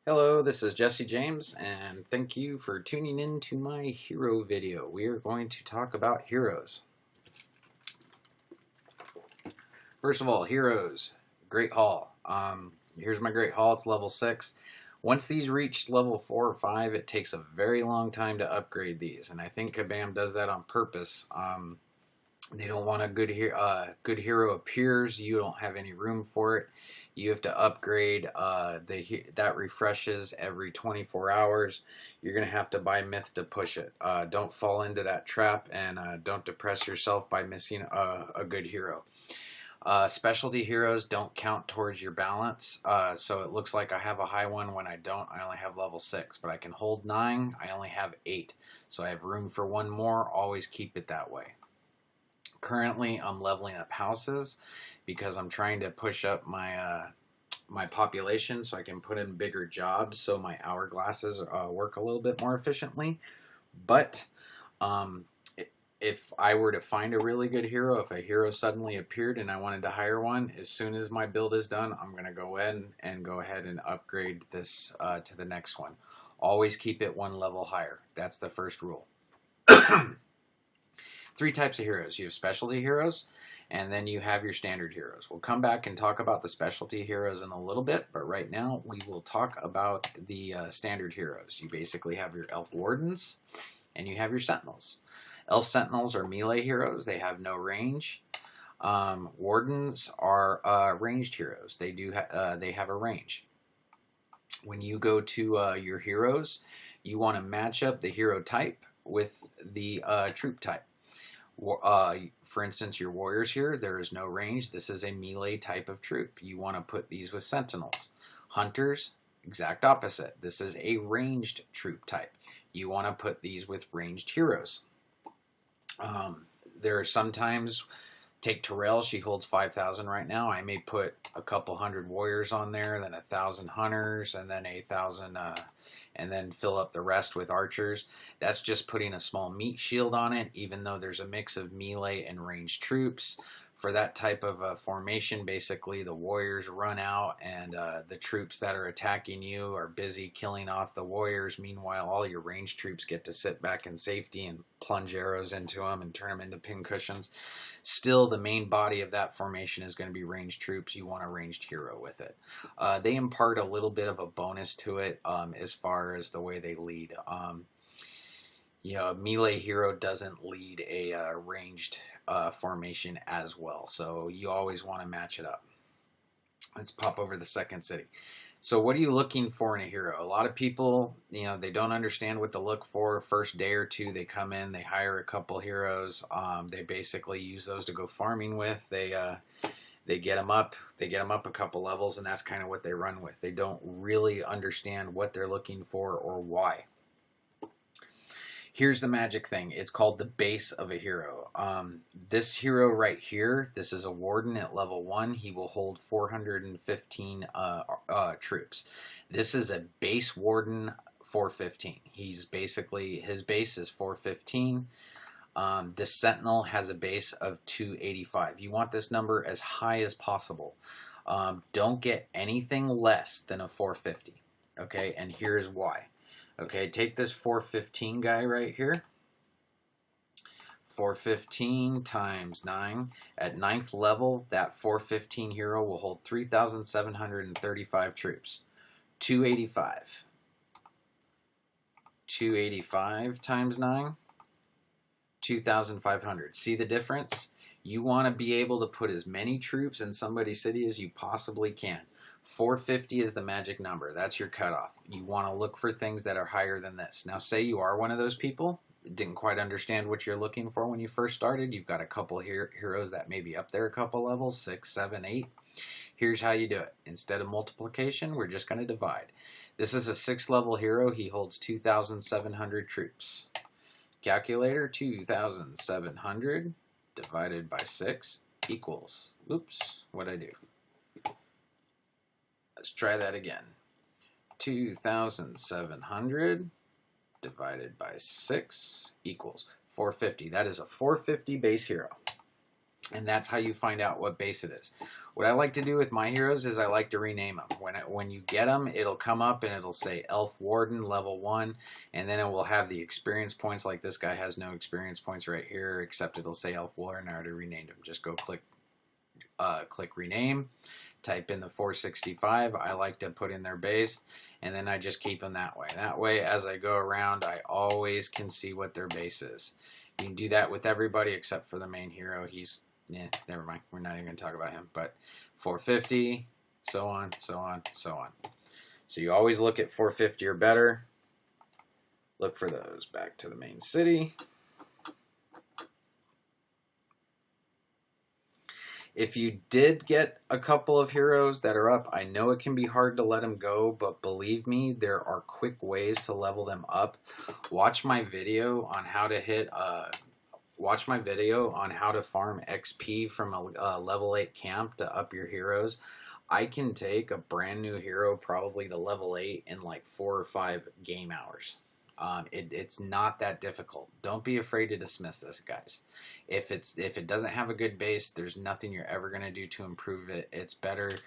Hello, this is Jesse James, and thank you for tuning in to my hero video. We are going to talk about heroes. First of all, heroes, Great Hall. Here's my Great Hall, it's level 6. Once these reach level 4 or 5, it takes a very long time to upgrade these, and I think Kabam does that on purpose. They don't want a good hero appears. You don't have any room for it. You have to upgrade. That refreshes every 24 hours. You're going to have to buy myth to push it. Don't fall into that trap, and don't depress yourself by missing a good hero. Specialty heroes don't count towards your balance, so it looks like I have a high one when I don't. I only have level 6, but I can hold 9. I only have 8, so I have room for one more. Always keep it that way. Currently, I'm leveling up houses because I'm trying to push up my population so I can put in bigger jobs so my hourglasses work a little bit more efficiently. But if I were to find a really good hero, if a hero suddenly appeared and I wanted to hire one, as soon as my build is done, I'm going to go ahead and upgrade this to the next one. Always keep it one level higher. That's the first rule. 3 types of heroes. You have specialty heroes, and then you have your standard heroes. We'll come back and talk about the specialty heroes in a little bit, but right now we will talk about the standard heroes. You basically have your elf wardens, and you have your sentinels. Elf sentinels are melee heroes. They have no range. Wardens are ranged heroes. They have a range. When you go to your heroes, you want to match up the hero type with the troop type. For instance, your warriors here, there is no range. This is a melee type of troop. You want to put these with sentinels. Hunters, exact opposite. This is a ranged troop type. You want to put these with ranged heroes. There are sometimes, take Terrell, she holds 5,000 right now. I may put a couple hundred warriors on there, then 1,000 hunters, and then 1,000, and then fill up the rest with archers. That's just putting a small meat shield on it, even though there's a mix of melee and ranged troops. For that type of formation, basically the warriors run out, and the troops that are attacking you are busy killing off the warriors. Meanwhile, all your ranged troops get to sit back in safety and plunge arrows into them and turn them into pincushions. Still, the main body of that formation is going to be ranged troops. You want a ranged hero with it. They impart a little bit of a bonus to it as far as the way they lead. A melee hero doesn't lead a ranged formation as well, so you always want to match it up. Let's pop over the second city. So what are you looking for in a hero? A lot of people, they don't understand what to look for. First day or two, they come in, they hire a couple heroes. They basically use those to go farming with. They get them up a couple levels, and that's kind of what they run with. They don't really understand what they're looking for or why. Here's the magic thing. It's called the base of a hero. This hero right here, this is a warden at level 1. He will hold 415 troops. This is a base warden 415. His base is 415. This sentinel has a base of 285. You want this number as high as possible. Don't get anything less than a 450. Okay, and here's why. Okay, take this 415 guy right here. 415 times 9. At 9th level, that 415 hero will hold 3,735 troops. 285. 285 times 9. 2,500. See the difference? You want to be able to put as many troops in somebody's city as you possibly can. 450 is the magic number. That's your cutoff. You want to look for things that are higher than this. Now, say you are one of those people, didn't quite understand what you're looking for when you first started. You've got a couple heroes that may be up there a couple levels, 6, 7, 8. Here's how you do it. Instead of multiplication, we're just going to divide. This is a 6th level hero. He holds 2,700 troops. Calculator, 2,700 divided by 6 equals, oops, what'd I do? Let's try that again. 2,700 divided by 6 equals 450. That is a 450 base hero. And that's how you find out what base it is. What I like to do with my heroes is I like to rename them. When you get them, it'll come up and it'll say Elf Warden level 1, and then it will have the experience points. Like this guy has no experience points right here, except it'll say Elf Warden. I already renamed him. Just go click rename, type in the 465. I like to put in their base, and then I just keep them that way. That way, as I go around, I always can see what their base is. You can do that with everybody except for the main hero. He's never mind. We're not even going to talk about him. But 450, so on, so on, so on. So you always look at 450 or better. Look for those. Back to the main city. If you did get a couple of heroes that are up, I know it can be hard to let them go, but believe me, there are quick ways to level them up. Watch my video on how to hit Watch my video on how to farm XP from a level 8 camp to up your heroes. I can take a brand new hero probably to level 8 in like 4 or 5 game hours. It's not that difficult. Don't be afraid to dismiss this, guys. If it doesn't have a good base, there's nothing you're ever going to do to improve it. It's better,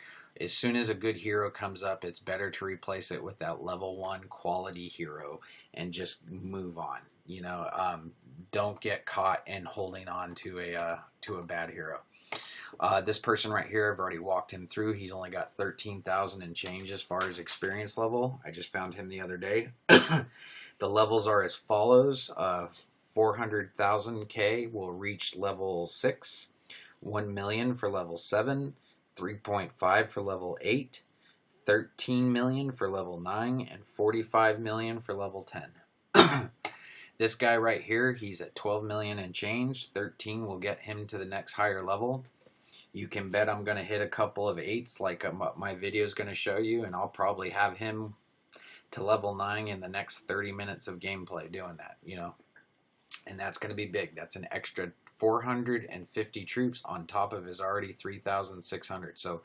as soon as a good hero comes up, it's better to replace it with that level 1 quality hero and just move on. You know, don't get caught in holding on to a bad hero. This person right here, I've already walked him through. He's only got 13,000 and change as far as experience level. I just found him the other day. The levels are as follows. 400,000K will reach level 6, 1 million for level 7, 3.5 for level 8, 13 million for level 9, and 45 million for level 10. This guy right here, he's at 12 million and change. 13 will get him to the next higher level. You can bet I'm going to hit a couple of 8s like my video is going to show you, and I'll probably have him to level 9 in the next 30 minutes of gameplay doing that, you know. And that's going to be big. That's an extra 450 troops on top of his already 3,600. So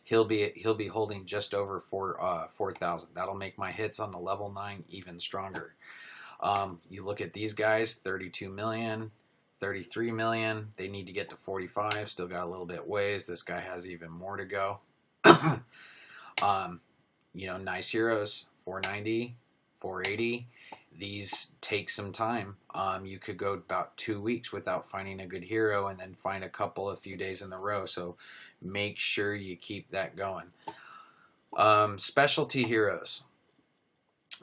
he'll be holding just over 4,000. That'll make my hits on the level 9 even stronger. You look at these guys, 32 million, 33 million. They need to get to 45. Still got a little bit ways. This guy has even more to go. You know, nice heroes, 490, 480. These take some time. You could go about 2 weeks without finding a good hero and then find a few days in a row. So make sure you keep that going. Specialty heroes.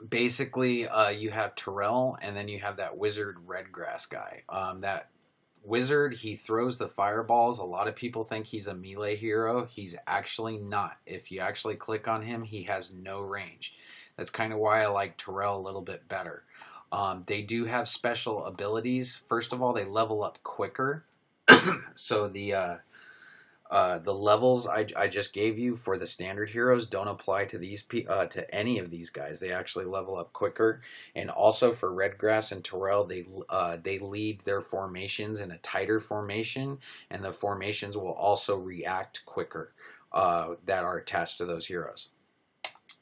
Basically, you have Terrell, and then you have that wizard Redgrass guy. That wizard, he throws the fireballs. A lot of people think he's a melee hero. He's actually not. If you actually click on him, he has no range. That's kind of why I like Terrell a little bit better. They do have special abilities. First of all, they level up quicker. So the levels I just gave you for the standard heroes don't apply to these to any of these guys. They actually level up quicker. And also for Redgrass and Terrell, they lead their formations in a tighter formation, and the formations will also react quicker that are attached to those heroes.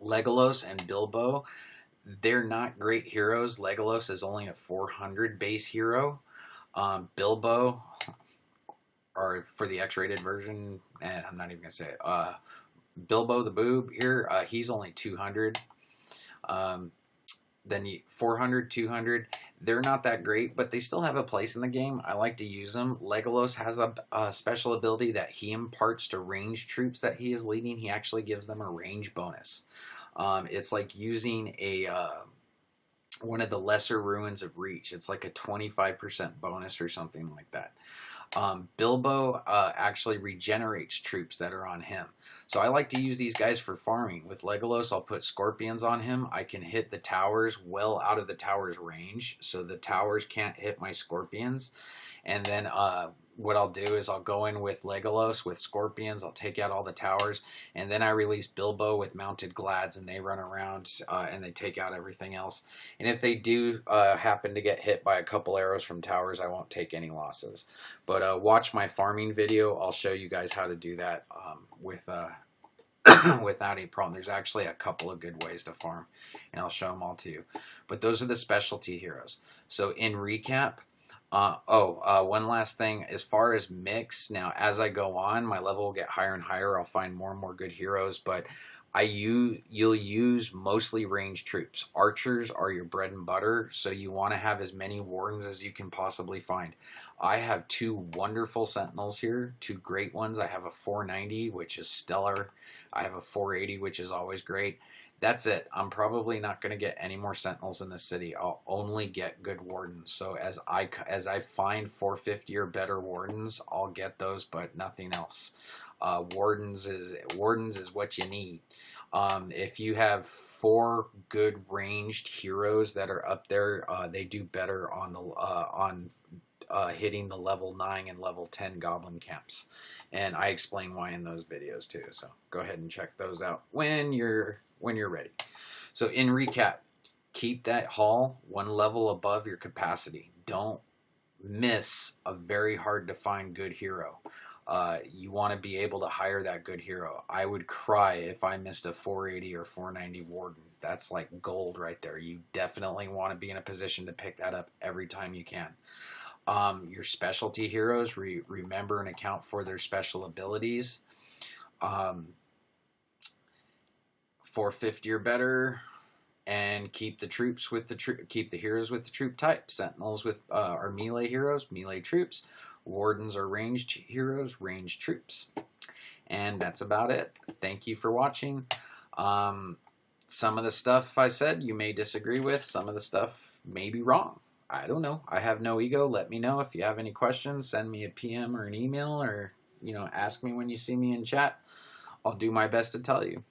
Legolas and Bilbo, they're not great heroes. Legolas is only a 400 base hero. Bilbo, or for the X-rated version, and I'm not even going to say it, Bilbo the Boob here, he's only 200. Then 400, 200, they're not that great, but they still have a place in the game. I like to use them. Legolas has a special ability that he imparts to ranged troops that he is leading. He actually gives them a range bonus. It's like using one of the lesser ruins of reach. It's like a 25% bonus or something like that. Bilbo actually regenerates troops that are on him. So I like to use these guys for farming. With Legolas, I'll put scorpions on him. I can hit the towers well out of the tower's range, so the towers can't hit my scorpions. And then what I'll do is I'll go in with Legolas with scorpions. I'll take out all the towers, and then I release Bilbo with mounted glads, and they run around and they take out everything else. And if they do happen to get hit by a couple arrows from towers, I won't take any losses. But watch my farming video. I'll show you guys how to do that without any problem. There's actually a couple of good ways to farm, and I'll show them all to you. But those are the specialty heroes. So in recap, One last thing. As far as mix, now as I go on, my level will get higher and higher. I'll find more and more good heroes, but you'll use mostly ranged troops. Archers are your bread and butter, so you want to have as many wardens as you can possibly find. I have two wonderful sentinels here, two great ones. I have a 490, which is stellar. I have a 480, which is always great. That's it. I'm probably not going to get any more sentinels in the city. I'll only get good wardens. So as I find 450 or better wardens, I'll get those, but nothing else. Wardens is what you need. If you have 4 good ranged heroes that are up there, they do better on the hitting the level 9 and level 10 goblin camps, and I explain why in those videos too. So go ahead and check those out when you're ready. So in recap, keep that haul 1 level above your capacity. Don't miss a very hard to find good hero. You want to be able to hire that good hero. I would cry if I missed a 480 or 490 warden. That's like gold right there. You definitely want to be in a position to pick that up every time you can. Your specialty heroes, remember and account for their special abilities. 450 or better, and keep the troops with keep the heroes with the troop type. Sentinels with are melee heroes, melee troops. Wardens are ranged heroes, ranged troops. And that's about it. Thank you for watching. Some of the stuff I said you may disagree with. Some of the stuff may be wrong. I don't know. I have no ego. Let me know if you have any questions. Send me a PM or an email, or ask me when you see me in chat. I'll do my best to tell you.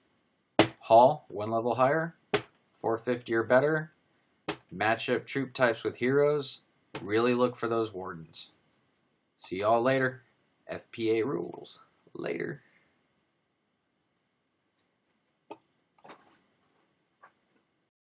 Haul 1 level higher, 450 or better. Match up troop types with heroes. Really look for those wardens. See y'all later. FPA rules. Later.